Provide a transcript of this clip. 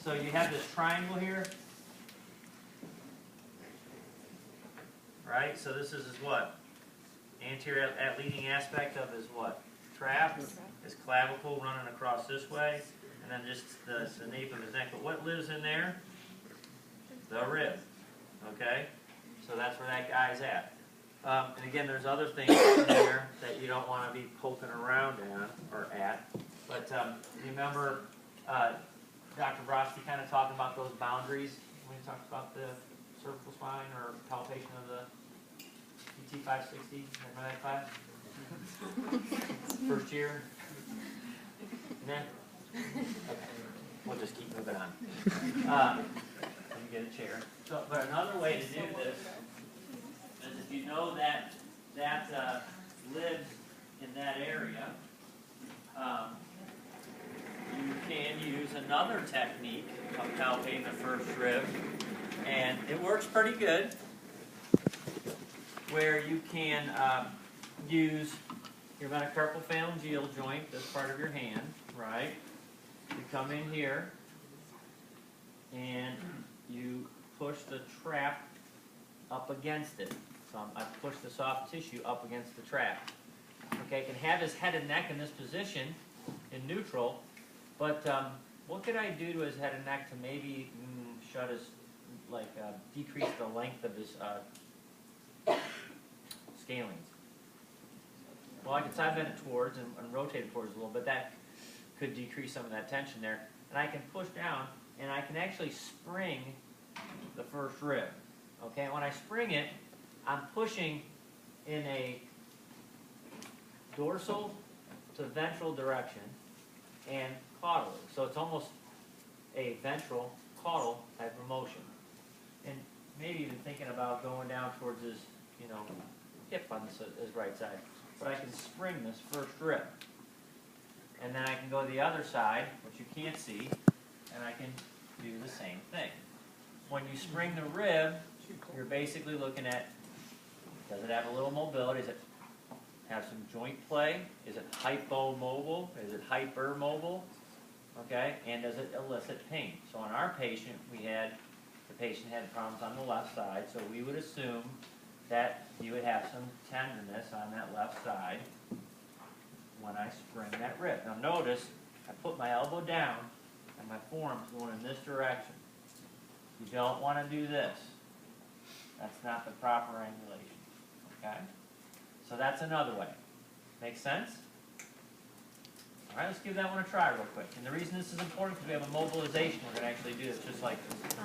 So you have this triangle here, right? So this is what? Anterior leading aspect of is what? Trap, his clavicle running across this way, and then just the nape of his neck. But what lives in there? The rib. Okay? So that's where that guy's at. And again, there's other things in there that you don't want to be poking around at. But you remember Dr. Brodsky kind of talking about those boundaries when he talked about the cervical spine or palpation of the PT 560? Remember that class? First year? Nah? Okay. We'll just keep moving on. Let me get a chair. So, but another way to do this is if you know that lives in that area, you can use another technique of palpating the first rib, and it works pretty good, where you can use your metacarpophalangeal joint, this part of your hand, right? You come in here, and you push the trap up against it. So I push the soft tissue up against the trap. Okay, can have his head and neck in this position, in neutral, but what could I do to his head and neck to maybe shut his, decrease the length of his scalenes? Well, I can side bend it towards and rotate it towards a little bit. That could decrease some of that tension there. And I can push down, and I can actually spring the first rib. Okay, when I spring it, I'm pushing in a dorsal to ventral direction and caudally. So it's almost a ventral caudal type of motion. And maybe even thinking about going down towards his, hip on his right side. But I can spring this first rib. And then I can go to the other side, which you can't see, and I can do the same thing. When you spring the rib, you're basically looking at, does it have a little mobility? Does it have some joint play? Is it hypomobile? Is it hypermobile? Okay, and does it elicit pain? So on our patient, the patient had problems on the left side, so we would assume that you would have some tenderness on that left side when I spring that rib. Now notice, I put my elbow down and my forearm's going in this direction. You don't want to do this. That's not the proper angulation. Okay? So that's another way. Make sense? All right, let's give that one a try real quick. And the reason this is important is we have a mobilization. We're going to actually do this just like this.